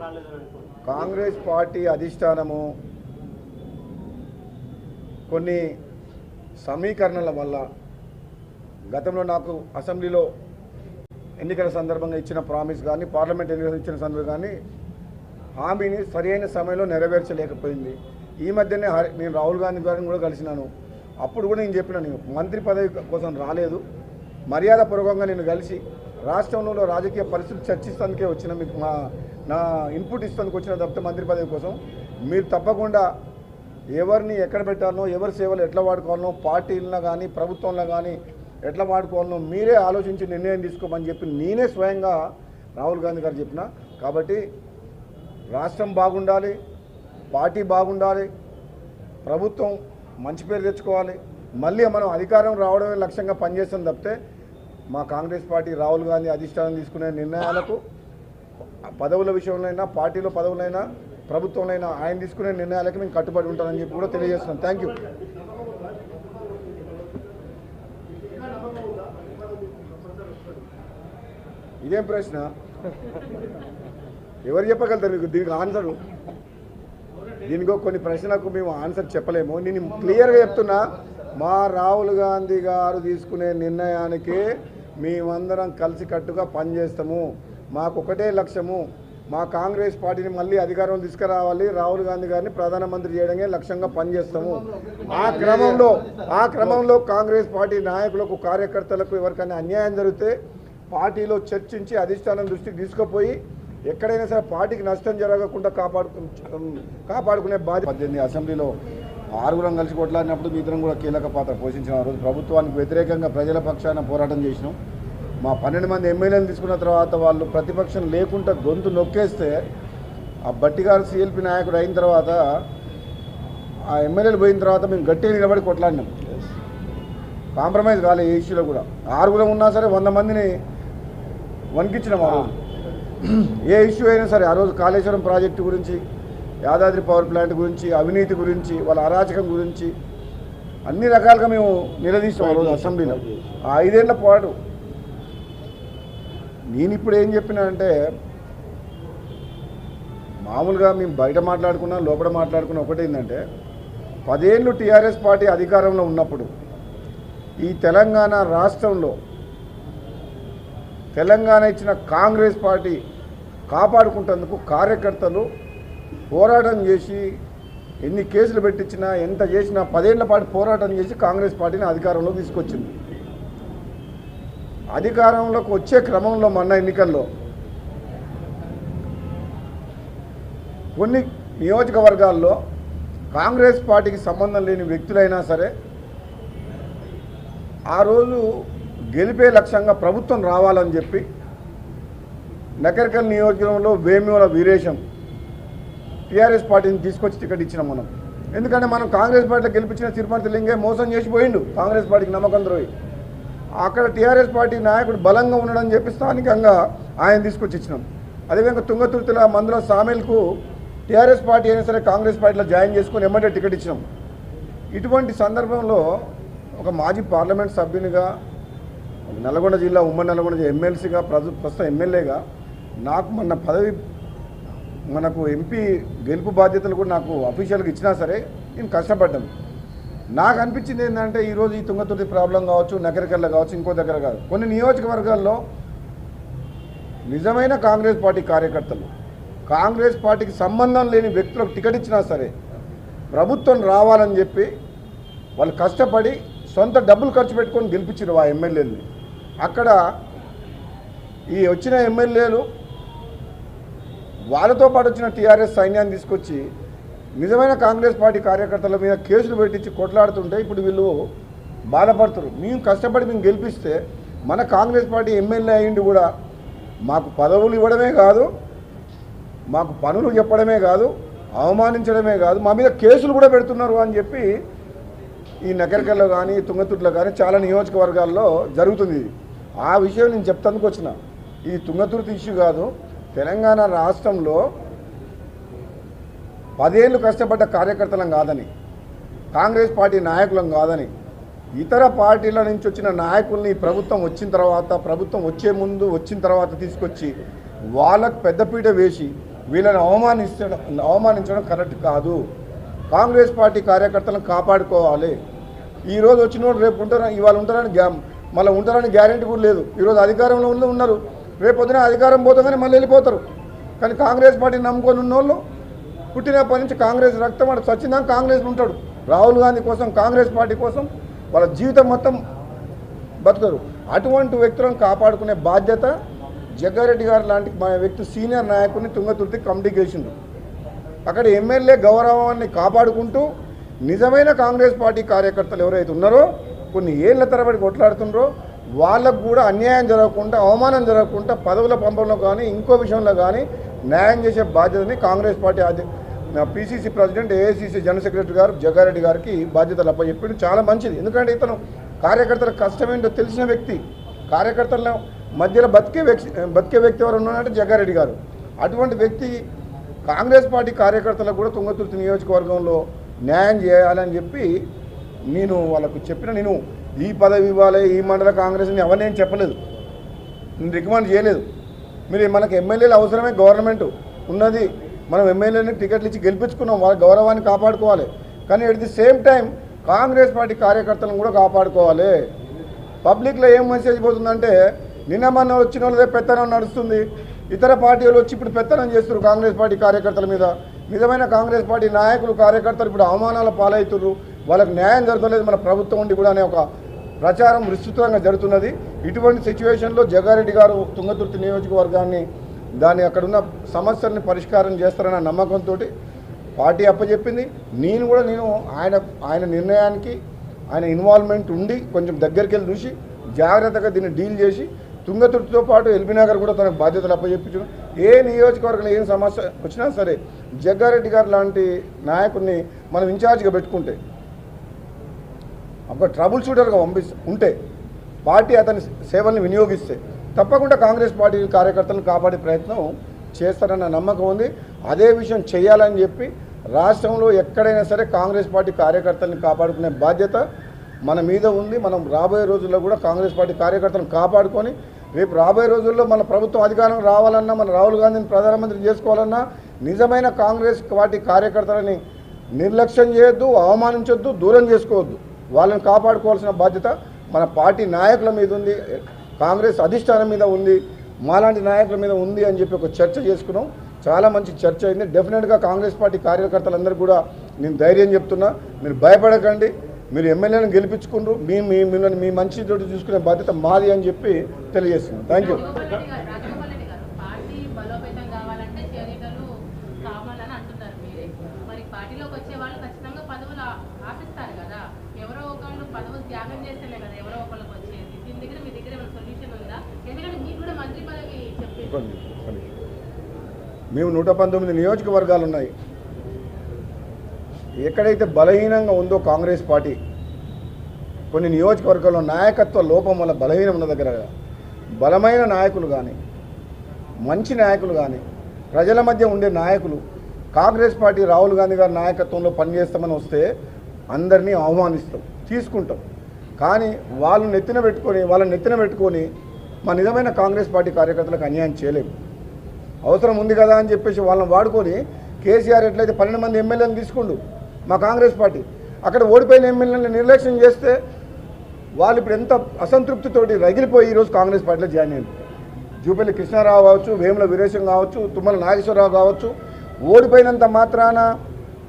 Congress party అధిష్టానము కొన్ని సమీకరణల వల్ల గతంలో నాకు అసెంబ్లీలో ఎన్నికల సందర్భంగా ఇచ్చిన ప్రామిస్ కానీ పార్లమెంట్ ఎన్నికలు ఇచ్చిన సందర్భంగా కానీ హామీని సరైన సమయంలో నెరవేర్చలేకపోయింది. ఈ మధ్యనే నేను రాహుల్ గాంధీ గారిని కూడా కలిసినాను. అప్పుడు కూడా నేను చెప్పిన, నేను మంత్రి పదవి కోసం రాలేదు, మర్యాదపూర్వకంగా నేను కలిసి రాష్ట్రంలో రాజకీయ పరిస్థితులు చర్చిస్తానికే వచ్చిన, మీకు నా ఇన్పుట్ ఇస్తానికి వచ్చిన తప్పితే మంత్రి పదవి కోసం మీరు తప్పకుండా ఎవరిని ఎక్కడ పెట్టాలనో, ఎవరి సేవలు ఎట్లా వాడుకోవాలనో, పార్టీల్లో కానీ ప్రభుత్వంలో కానీ ఎట్లా వాడుకోవాలనో మీరే ఆలోచించి నిర్ణయం తీసుకోమని చెప్పి నేనే స్వయంగా రాహుల్ గాంధీ గారు చెప్పిన. కాబట్టి రాష్ట్రం బాగుండాలి, పార్టీ బాగుండాలి, ప్రభుత్వం మంచి పేరు తెచ్చుకోవాలి, మళ్ళీ మనం అధికారం రావడమే లక్ష్యంగా పనిచేస్తాం తప్పితే మా కాంగ్రెస్ పార్టీ రాహుల్ గాంధీ అధిష్టానం తీసుకునే నిర్ణయాలకు పదవుల విషయంలోనైనా, పార్టీలో పదవులైనా, ప్రభుత్వంలో ఆయన తీసుకునే నిర్ణయాలకు మేము కట్టుబడి ఉంటానని చెప్పి కూడా తెలియజేస్తున్నాం. Thank you. ఇదేం ప్రశ్న? ఎవరు చెప్పగలుగుతారు మీకు దీనికి ఆన్సరు? దీనికో కొన్ని ప్రశ్నలకు మేము ఆన్సర్ చెప్పలేము. నేను క్లియర్గా చెప్తున్నా, మా రాహుల్ గాంధీ గారు తీసుకునే నిర్ణయానికి మేమందరం కలిసికట్టుగా పనిచేస్తాము. మాకు ఒకటే లక్ష్యము, మా కాంగ్రెస్ పార్టీని మళ్ళీ అధికారం తీసుకురావాలి, రాహుల్ గాంధీ గారిని ప్రధానమంత్రి చేయడమే లక్ష్యంగా పనిచేస్తాము. ఆ క్రమంలో కాంగ్రెస్ పార్టీ నాయకులకు, కార్యకర్తలకు ఎవరికైనా అన్యాయం జరిగితే పార్టీలో చర్చించి అధిష్టానం దృష్టికి తీసుకుపోయి ఎక్కడైనా సరే పార్టీకి నష్టం జరగకుండా కాపాడుకునే బాధ్యత. 18 అసెంబ్లీలో 6 కలిసి కొట్లాడినప్పుడు మీ ఇద్దరం కూడా కీలక పాత్ర పోషించిన. ఆ రోజు ప్రభుత్వానికి వ్యతిరేకంగా ప్రజల పక్షాన పోరాటం చేసినాం. మా 12 మంది ఎమ్మెల్యేలు తీసుకున్న తర్వాత వాళ్ళు ప్రతిపక్షం లేకుండా గొంతు నొక్కేస్తే ఆ బట్టి గారు సిఎల్పి నాయకుడు అయిన తర్వాత, ఆ ఎమ్మెల్యేలు పోయిన తర్వాత మేము గట్టిగా నిలబడి కొట్లాడినాం. కాంప్రమైజ్ కాలే ఏ ఇష్యూలో కూడా. 6 ఉన్నా సరే 100 మందిని వణికించినాం. ఆ రోజు ఏ ఇష్యూ అయినా సరే, ఆ రోజు కాళేశ్వరం ప్రాజెక్టు గురించి, యాదాద్రి పవర్ ప్లాంట్ గురించి, అవినీతి గురించి, వాళ్ళ అరాచకం గురించి అన్ని రకాలుగా మేము నిలదీసాం ఆ రోజు అసెంబ్లీలో. ఆ 5 ఏళ్ల పాటు నేను ఇప్పుడు ఏం చెప్పినా అంటే, మామూలుగా మేము బయట మాట్లాడుకున్నా లోపల మాట్లాడుకున్నా ఒకటి ఏంటంటే, 10 ఏళ్ళు టీఆర్ఎస్ పార్టీ అధికారంలో ఉన్నప్పుడు ఈ తెలంగాణ రాష్ట్రంలో తెలంగాణ ఇచ్చిన కాంగ్రెస్ పార్టీ కాపాడుకుంటేందుకు కార్యకర్తలు పోరాటం చేసి ఎన్ని కేసులు పెట్టించినా ఎంత చేసినా 10 ఏళ్ల పాటు పోరాటం చేసి కాంగ్రెస్ పార్టీని అధికారంలోకి తీసుకొచ్చింది. అధికారంలోకి వచ్చే క్రమంలో మొన్న ఎన్నికల్లో కొన్ని నియోజకవర్గాల్లో కాంగ్రెస్ పార్టీకి సంబంధం లేని వ్యక్తులైనా సరే ఆ రోజు గెలిపే లక్ష్యంగా ప్రభుత్వం రావాలని చెప్పి నకరికల్ నియోజకవర్గంలో వేముల వీరేశం టీఆర్ఎస్ పార్టీని తీసుకొచ్చి టికెట్ ఇచ్చినాం మనం. ఎందుకంటే మనం కాంగ్రెస్ పార్టీలో గెలిపించిన తిరుపతి లింగే మోసం చేసిపోయిండు, కాంగ్రెస్ పార్టీకి నమ్మకం ద్రోహి. అక్కడ టీఆర్ఎస్ పార్టీ నాయకుడు బలంగా ఉన్నాడని చెప్పి స్థానికంగా ఆయన తీసుకొచ్చి ఇచ్చినాం. అదేవిధంగా తుంగతుర్తిల మందుల సామేల్కు టీఆర్ఎస్ పార్టీ అయినా సరే కాంగ్రెస్ పార్టీలో జాయిన్ చేసుకుని ఎమ్మటే టికెట్ ఇచ్చినాం. ఇటువంటి సందర్భంలో ఒక మాజీ పార్లమెంట్ సభ్యునిగా, నల్గొండ జిల్లా ఉమ్మడి నల్గొండ ఎమ్మెల్సీగా, ప్రస్తుతం ఎమ్మెల్యేగా నాకు మొన్న పదవి, మనకు ఎంపీ గెలుపు బాధ్యతలు కూడా నాకు అఫీషియల్గా ఇచ్చినా సరే నేను కష్టపడ్డాను. నాకు అనిపించింది ఏంటంటే, ఈరోజు ఈ తుంగతుర్తి ప్రాబ్లం కావచ్చు, నగరికల్లో కావచ్చు, ఇంకో దగ్గర కాదు, కొన్ని నియోజకవర్గాల్లో నిజమైన కాంగ్రెస్ పార్టీ కార్యకర్తలు, కాంగ్రెస్ పార్టీకి సంబంధం లేని వ్యక్తులకు టికెట్ ఇచ్చినా సరే ప్రభుత్వం రావాలని చెప్పి వాళ్ళు కష్టపడి సొంత డబ్బులు ఖర్చు పెట్టుకొని గెలిపించారు ఆ ఎమ్మెల్యేలని. అక్కడ ఈ వచ్చిన ఎమ్మెల్యేలు వాళ్ళతో పాటు వచ్చిన టీఆర్ఎస్ సైన్యాన్ని తీసుకొచ్చి నిజమైన కాంగ్రెస్ పార్టీ కార్యకర్తల మీద కేసులు పెట్టించి కొట్లాడుతుంటే ఇప్పుడు వీళ్ళు బాధపడుతారు. మేము కష్టపడి మేము గెలిపిస్తే మన కాంగ్రెస్ పార్టీ ఎమ్మెల్యే అయ్యిండి కూడా మాకు పదవులు ఇవ్వడమే కాదు, మాకు పనులు చెప్పడమే కాదు, అవమానించడమే కాదు, మా మీద కేసులు కూడా పెడుతున్నారు అని చెప్పి ఈ నకరికల్లో కానీ తుంగతుర్తిలో కానీ చాలా నియోజకవర్గాల్లో జరుగుతుంది. ఆ విషయం నేను చెప్తానికి వచ్చిన. ఈ తుంగతుర్తి ఇష్యూ కాదు, తెలంగాణ రాష్ట్రంలో 10 ఏళ్ళు కష్టపడ్డ కార్యకర్తలం కాదని, కాంగ్రెస్ పార్టీ నాయకులం కాదని, ఇతర పార్టీల నుంచి వచ్చిన నాయకుల్ని ప్రభుత్వం వచ్చిన తర్వాత, ప్రభుత్వం వచ్చే ముందు వచ్చిన తర్వాత తీసుకొచ్చి వాళ్ళకు పెద్దపీట వేసి వీళ్ళని అవమానించడం కరెక్ట్ కాదు. కాంగ్రెస్ పార్టీ కార్యకర్తలను కాపాడుకోవాలి. ఈరోజు వచ్చిన వాళ్ళు రేపు ఉంటారని, ఇవాళ ఉంటారని మళ్ళీ ఉంటారని గ్యారెంటీ కూడా లేదు. ఈరోజు అధికారంలో ఉన్నారు, రేపు పొద్దున అధికారం పోతుందని మళ్ళీ వెళ్ళిపోతారు. కానీ కాంగ్రెస్ పార్టీని నమ్ముకొని ఉన్నోళ్ళు పుట్టినప్పటి నుంచి కాంగ్రెస్ రక్తం వాడు సచ్చినాక కాంగ్రెస్ ఉంటాడు. రాహుల్ గాంధీ కోసం, కాంగ్రెస్ పార్టీ కోసం వాళ్ళ జీవితం మొత్తం బతుకుతారు. అటువంటి వ్యక్తులను కాపాడుకునే బాధ్యత జగ్గారెడ్డి గారు లాంటి మా వ్యక్తి సీనియర్ నాయకుడిని తుంగతుర్తి కమిటీకి వేసిండు. అక్కడ ఎమ్మెల్యే గౌరవాన్ని కాపాడుకుంటూ నిజమైన కాంగ్రెస్ పార్టీ కార్యకర్తలు ఎవరైతే ఉన్నారో కొన్ని ఏళ్ల తరబడి కొట్లాడుతున్నారో వాళ్ళకు కూడా అన్యాయం జరగకుండా, అవమానం జరగకుండా పదవుల పంపడంలో కానీ ఇంకో విషయంలో కానీ న్యాయం చేసే బాధ్యతని Congress party PCC president, AICC general secretary గారు జగ్గారెడ్డి గారికి బాధ్యతలు అప్పచెప్పిండు. చాలా మంచిది. ఎందుకంటే ఇతను కార్యకర్తల కష్టమేంటో తెలిసిన వ్యక్తి, కార్యకర్తల మధ్యలో బతికే వ్యక్తి ఎవరు ఉన్నారంటే జగ్గారెడ్డి గారు. అటువంటి వ్యక్తి కాంగ్రెస్ పార్టీ కార్యకర్తలకు కూడా తుంగతుర్తి నియోజకవర్గంలో న్యాయం చేయాలని చెప్పి నేను వాళ్ళకు చెప్పిన. నేను ఈ పదవి ఇవ్వాలి, ఈ మండల కాంగ్రెస్ని అవన్నీ నేను చెప్పలేదు, నేను రికమెండ్ చేయలేదు. మీరు మనకు ఎమ్మెల్యేలు అవసరమే, గవర్నమెంట్ ఉన్నది, మనం ఎమ్మెల్యేని టికెట్లు ఇచ్చి గెలిపించుకున్నాం, వాళ్ళ గౌరవాన్ని కాపాడుకోవాలి. కానీ at the same time Congress party కార్యకర్తలను కూడా కాపాడుకోవాలి. పబ్లిక్లో ఏం మెసేజ్ పోతుందంటే నిన్న మొన్న వచ్చిన వాళ్ళదే పెత్తనం నడుస్తుంది, ఇతర పార్టీలు వచ్చి ఇప్పుడు పెత్తనం చేస్తున్నారు కాంగ్రెస్ పార్టీ కార్యకర్తల మీద. నిజమైన కాంగ్రెస్ పార్టీ నాయకులు, కార్యకర్తలు ఇప్పుడు అవమానాల పాలవుతున్నారు, వాళ్ళకు న్యాయం జరగలేదు మన ప్రభుత్వం ఉండి కూడా అనే ఒక ప్రచారం విస్తృతంగా జరుగుతున్నది. ఇటువంటి సిచ్యువేషన్లో జగ్గారెడ్డి గారు తుంగతుర్తి నియోజకవర్గాన్ని అక్కడ ఉన్న సమస్యల్ని పరిష్కారం చేస్తారన్న నమ్మకంతో పార్టీ అప్పచెప్పింది. నేను కూడా ఆయన నిర్ణయానికి ఆయన ఇన్వాల్వ్మెంట్ ఉండి కొంచెం దగ్గరికి వెళ్ళి చూసి జాగ్రత్తగా దీన్ని డీల్ చేసి తుంగతుర్తితో పాటు ఎల్బీ నగర్ కూడా తనకు బాధ్యతలు అప్పచెప్పించడం. ఏ నియోజకవర్గంలో ఏం సమస్య వచ్చినా సరే జగ్గారెడ్డి గారు లాంటి నాయకుడిని మనం ఇన్ఛార్జ్గా పెట్టుకుంటే, ఒక ట్రబుల్ షూటర్గా ఉంటే, పార్టీ అతని సేవల్ని వినియోగిస్తే తప్పకుండా కాంగ్రెస్ పార్టీ కార్యకర్తలను కాపాడే ప్రయత్నం చేస్తారన్న నమ్మకం ఉంది. అదే విషయం చేయాలని చెప్పి రాష్ట్రంలో ఎక్కడైనా సరే కాంగ్రెస్ పార్టీ కార్యకర్తలను కాపాడుకునే బాధ్యత మన మీద ఉంది. మనం రాబోయే రోజుల్లో కూడా కాంగ్రెస్ పార్టీ కార్యకర్తలను కాపాడుకొని రేపు రాబోయే రోజుల్లో మన ప్రభుత్వం అధికారం రావాలన్నా, మన రాహుల్ గాంధీని ప్రధానమంత్రి చేసుకోవాలన్నా నిజమైన కాంగ్రెస్ పార్టీ కార్యకర్తలని నిర్లక్ష్యం చేయొద్దు, అవమానించొద్దు, దూరం చేసుకోవద్దు. వాళ్ళని కాపాడుకోవాల్సిన బాధ్యత మన పార్టీ నాయకుల మీద ఉంది, కాంగ్రెస్ అధిష్టానం మీద ఉంది, మాలాంటి నాయకుల మీద ఉంది అని చెప్పి ఒక చర్చ చేసుకున్నాం. చాలా మంచి చర్చ అయింది. డెఫినెట్గా కాంగ్రెస్ పార్టీ కార్యకర్తలందరూ కూడా నేను ధైర్యం చెప్తున్నా, మీరు భయపడకండి, మీరు ఎమ్మెల్యేలను గెలిపించుకుంటారు, మిమ్మల్ని మీ మంచితో చూసుకునే బాధ్యత మాది అని చెప్పి తెలియజేస్తున్నాను. Thank you. మేము 119 నియోజకవర్గాలు ఉన్నాయి. ఎక్కడైతే బలహీనంగా ఉందో కాంగ్రెస్ పార్టీ, కొన్ని నియోజకవర్గాల్లో నాయకత్వ లోపం వల్ల బలహీనం ఉన్న దగ్గర బలమైన నాయకులు కానీ, మంచి నాయకులు కానీ, ప్రజల మధ్య ఉండే నాయకులు కాంగ్రెస్ పార్టీ రాహుల్ గాంధీ గారి నాయకత్వంలో పనిచేస్తామని వస్తే అందరినీ అవమానిస్తాం, తీసుకుంటాం. కానీ వాళ్ళని నెత్తిన పెట్టుకొని మా నిజమైన కాంగ్రెస్ పార్టీ కార్యకర్తలకు అన్యాయం చేయలేము. అవసరం ఉంది కదా అని చెప్పేసి వాళ్ళని వాడుకొని కేసీఆర్ ఎట్లయితే 12 మంది ఎమ్మెల్యేలను తీసుకుండు మా కాంగ్రెస్ పార్టీ, అక్కడ ఓడిపోయిన ఎమ్మెల్యేలను నిర్లక్ష్యం చేస్తే వాళ్ళు ఇప్పుడు ఎంత అసంతృప్తితోటి రగిలిపోయి ఈరోజు కాంగ్రెస్ పార్టీలో జాయిన్ అయ్యారు. జూపల్లి కృష్ణారావు కావచ్చు, వేముల వీరేశం కావచ్చు, తుమ్మల నాగేశ్వరరావు కావచ్చు, ఓడిపోయినంత మాత్రాన